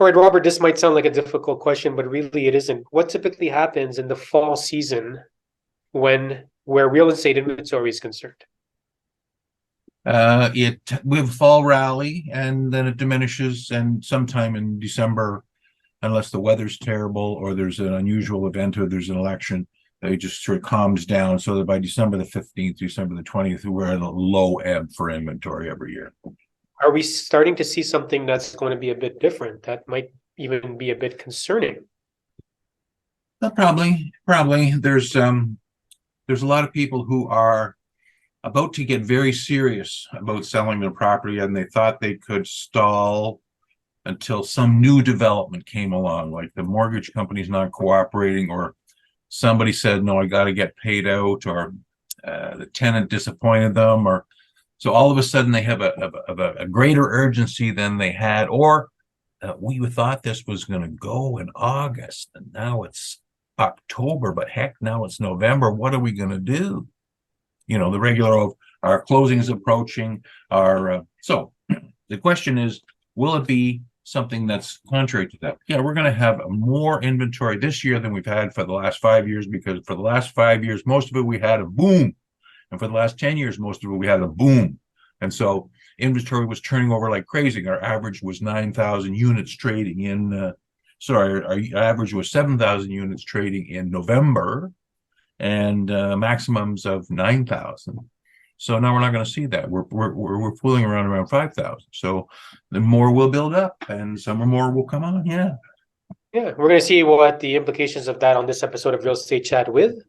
All right, Robert, this might sound like a difficult question, but really it isn't. What typically happens in the fall season where real estate inventory is concerned? We have fall rally and then it diminishes, and sometime in December, unless the weather's terrible or there's an unusual event or there's an election, it just sort of calms down so that by December the 15th, December the 20th, we're at a low ebb for inventory every year. Are we starting to see something that's going to be a bit different that might even be a bit concerning? Probably. There's a lot of people who are about to get very serious about selling their property, and they thought they could stall until some new development came along, like the mortgage company's not cooperating, or somebody said, no, I got to get paid out, or the tenant disappointed them, or so all of a sudden they have a greater urgency than they had, or we thought this was going to go in August, and now it's October, but heck, now it's November. What are we going to do? The regular of our closing is approaching. So the question is, will it be something that's contrary to that? Yeah, we're going to have more inventory this year than we've had for the last 5 years, because for the last 5 years, most of it we had a boom. And for the last 10 years, most of it we had a boom. And so inventory was turning over like crazy. Our average was 9,000 units trading in, our average was 7,000 units trading in November, and maximums of 9,000. So now we're not going to see that. We're fooling around 5,000. So the more will build up, and some more will come on. Yeah. Yeah, we're going to see what the implications of that on this episode of Real Estate Chat with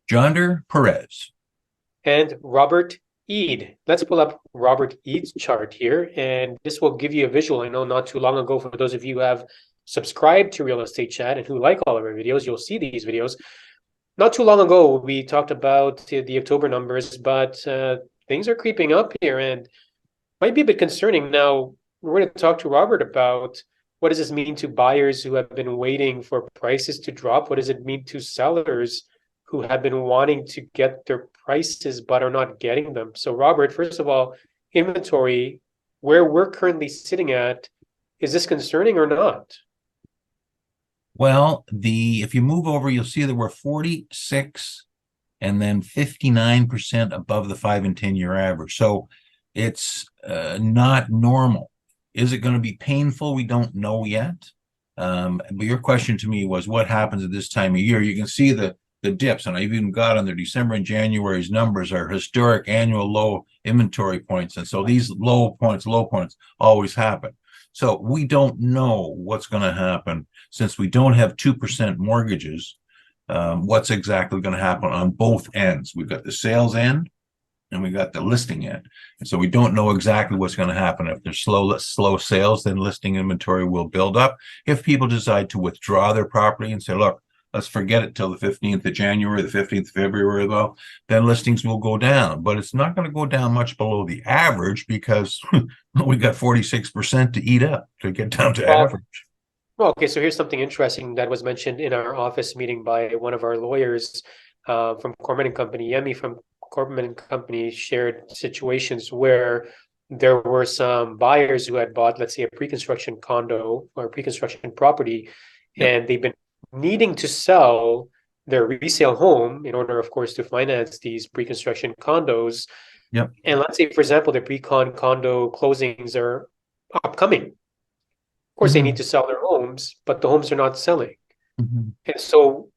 Jonder Perez and Robert Eid. Let's pull up Robert Eid's chart here, and this will give you a visual. I know not too long ago, for those of you who have subscribed to Real Estate Chat and who like all of our videos, you'll see these videos. Not too long ago, we talked about the October numbers, but things are creeping up here and might be a bit concerning. Now, we're going to talk to Robert about what does this mean to buyers who have been waiting for prices to drop? What does it mean to sellers who have been wanting to get their prices but are not getting them? So, Robert, first of all, inventory, where we're currently sitting at, is this concerning or not? Well, if you move over, you'll see that we're 46 and then 59% above the 5 and 10-year average. So it's not normal. Is it going to be painful? We don't know yet. But your question to me was, what happens at this time of year? You can see the dips, and I've even got on there December and January's numbers are historic annual low inventory points. And so these low points always happen. So we don't know what's going to happen since we don't have 2% mortgages. What's exactly going to happen on both ends? We've got the sales end and we got the listing end. And so we don't know exactly what's going to happen. If there's slow sales, then listing inventory will build up. If people decide to withdraw their property and say, look, let's forget it till the 15th of January, the 15th of February, though, then listings will go down. But it's not going to go down much below the average because we got 46% to eat up to get down to average. Well, okay, so here's something interesting that was mentioned in our office meeting by one of our lawyers from Corman and Company. Yemi from Corman and Company shared situations where there were some buyers who had bought, let's say, a pre-construction condo or pre-construction property, and they've been needing to sell their resale home in order, of course, to finance these pre-construction condos. Yep. And let's say, for example, the pre-con condo closings are upcoming. Of course, they need to sell their homes, but the homes are not selling. And so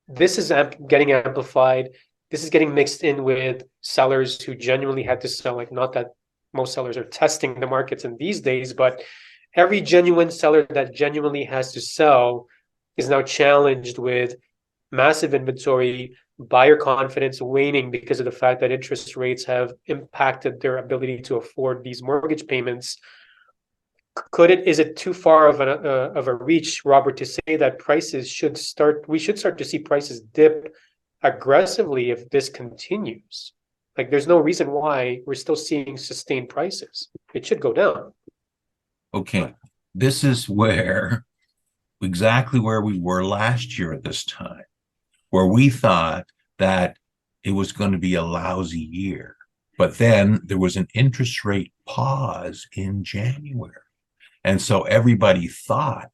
this is getting amplified. This is getting mixed in with sellers who genuinely had to sell. Like, not that most sellers are testing the markets in these days, but every genuine seller that genuinely has to sell is now challenged with massive inventory, buyer confidence waning because of the fact that interest rates have impacted their ability to afford these mortgage payments. Is it too far of a reach, Robert, to say that we should start to see prices dip aggressively if this continues? Like, there's no reason why we're still seeing sustained prices. It should go down. Okay, this is exactly where we were last year at this time, where we thought that it was going to be a lousy year. But then there was an interest rate pause in January. And so everybody thought,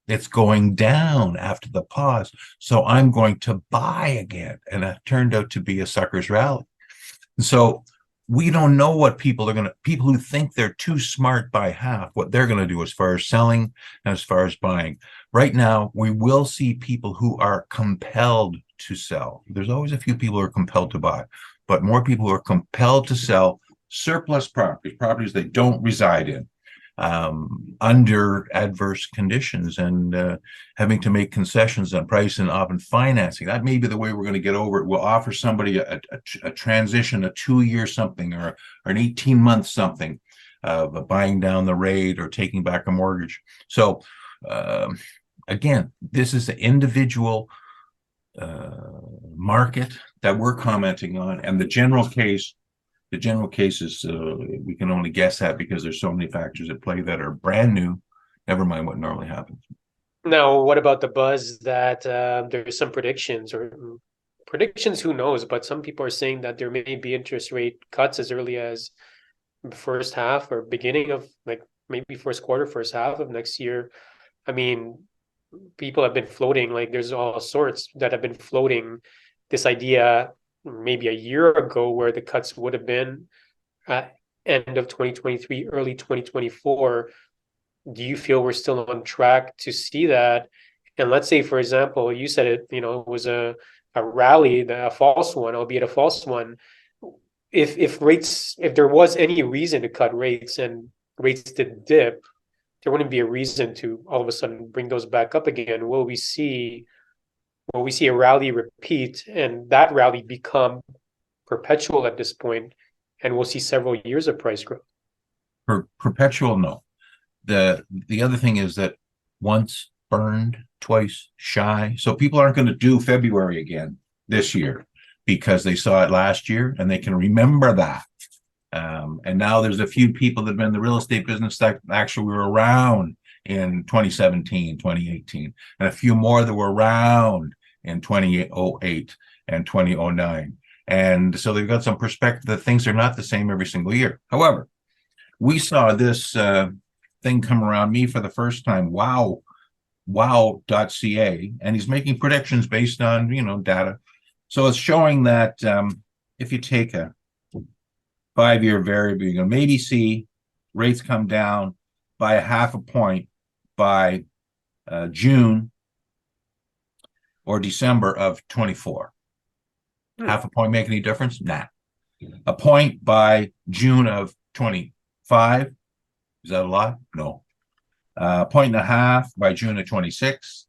it's going down after the pause, so I'm going to buy again. And it turned out to be a sucker's rally. And so we don't know what people who think they're too smart by half, what they're going to do as far as selling and as far as buying. Right now, we will see people who are compelled to sell. There's always a few people who are compelled to buy, but more people who are compelled to sell surplus properties they don't reside in, under adverse conditions, and having to make concessions on price and often financing. That may be the way we're going to get over it. We'll offer somebody a transition, a 2-year something, or an 18-month something, of buying down the rate or taking back a mortgage. So again, this is the individual market that we're commenting on, and the general case is we can only guess at, because there's so many factors at play that are brand new, never mind what normally happens. Now, what about the buzz that there's some predictions, who knows, but some people are saying that there may be interest rate cuts as early as the first half or beginning of, like, maybe first quarter, first half of next year. I mean, people have been floating, like, there's all sorts that have been floating this idea maybe a year ago where the cuts would have been end of 2023, early 2024. Do you feel we're still on track to see that? And let's say, for example, you said it, it was a rally, a false one, albeit a false one. If there was any reason to cut rates and rates did dip, there wouldn't be a reason to all of a sudden bring those back up again. Will we see a rally repeat, and that rally become perpetual at this point, and we'll see several years of price growth? Perpetual, no. The other thing is that once burned, twice shy. So people aren't going to do February again this year because they saw it last year and they can remember that. And now there's a few people that have been in the real estate business that actually were around in 2017, 2018, and a few more that were around in 2008 and 2009. And so they've got some perspective that things are not the same every single year. However, we saw this thing come around me for the first time, wow.ca, and he's making predictions based on, data. So it's showing that if you take a 5-year variable, you're going to maybe see rates come down by 0.5 point by June or December of 24. 0.5 point make any difference? Nah. 1 point by June of 25. Is that a lot? No. 1.5 points by June of 26,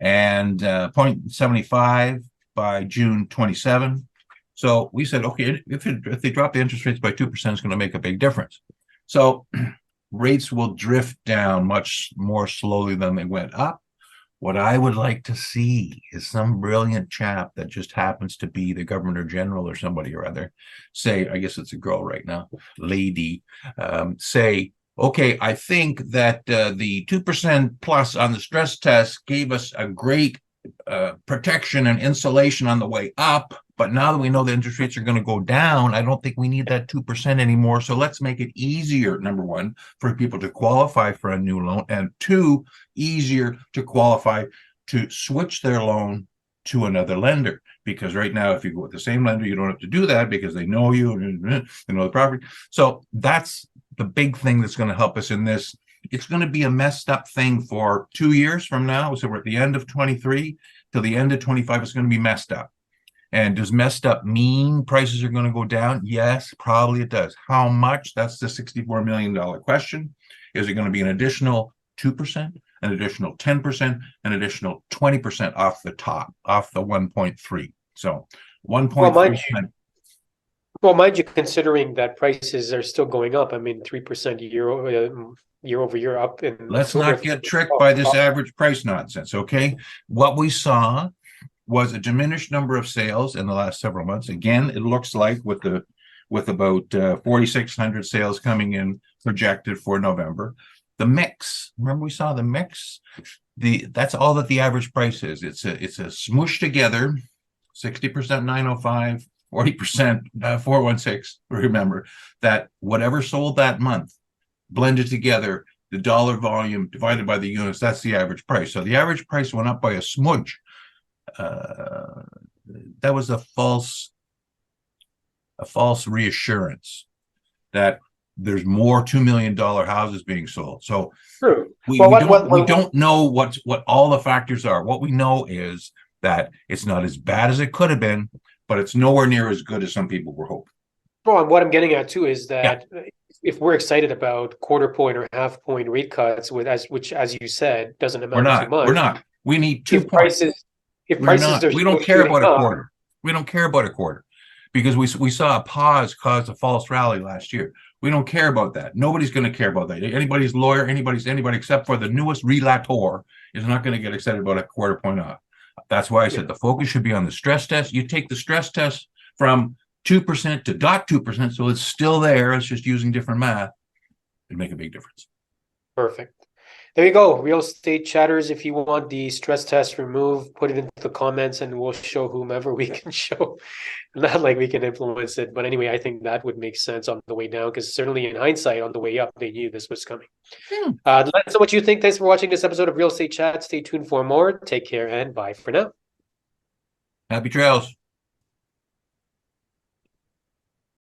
and 0.75 by June 27. So we said, okay, if they drop the interest rates by 2%, it's going to make a big difference. So rates will drift down much more slowly than they went up. What I would like to see is some brilliant chap that just happens to be the governor general or somebody or other say, I guess it's a girl right now, lady, say, okay, I think that the 2% plus on the stress test gave us a great protection and insulation on the way up. But now that we know the interest rates are going to go down, I don't think we need that 2% anymore. So let's make it easier, number one, for people to qualify for a new loan, and two, easier to qualify to switch their loan to another lender. Because right now, if you go with the same lender, you don't have to do that because they know you, they know the property. So that's the big thing that's going to help us in this. It's going to be a messed up thing for 2 years from now. So we're at the end of 23 till the end of 25. It's going to be messed up. And does messed up mean prices are going to go down? Yes, probably it does. How much? That's the $64 million question. Is it going to be an additional 2%, an additional 10%, an additional 20% off the top, off the 1.3? So 1.3%. Well, mind you, considering that prices are still going up, I mean, 3% year over year up. Let's not get tricked by this average price nonsense, okay? What we saw was a diminished number of sales in the last several months. Again, it looks like with about 4,600 sales coming in projected for November. The mix, remember we saw the mix? That's all that the average price is. It's a smooshed together, 60% 905, 40% 416. Remember that whatever sold that month blended together, the dollar volume divided by the units, that's the average price. So the average price went up by a smudge. That was a false reassurance that there's more $2 million houses being sold. So True. we Well, we don't know what all the factors are. What we know is that it's not as bad as it could have been, but it's nowhere near as good as some people were hoping. well, and what I'm getting at too is Yeah, that if we're excited about quarter point or half point rate cuts, which as you said doesn't we're amount to not. We're much, not. We need 2 if points. prices if We're prices not. are We don't still care shooting about a up, quarter. We don't care about a quarter because we saw a pause cause a false rally last year. We don't care about that. Nobody's going to care about that. Anybody's lawyer, anybody except for the newest relator is not going to get excited about a quarter point off. That's why I said the focus should be on the stress test. You take the stress test from 2% to 0.2%, so it's still there. It's just using different math. It'd make a big difference. perfect. There you go, real estate chatters. If you want the stress test removed, put it into the comments and we'll show whomever we can show. Not like we can influence it, but anyway, I think that would make sense on the way down because certainly in hindsight, on the way up, they knew this was coming. Let us know what you think. Thanks for watching this episode of Real Estate Chat. Stay tuned for more. Take care and bye for now. Happy trails.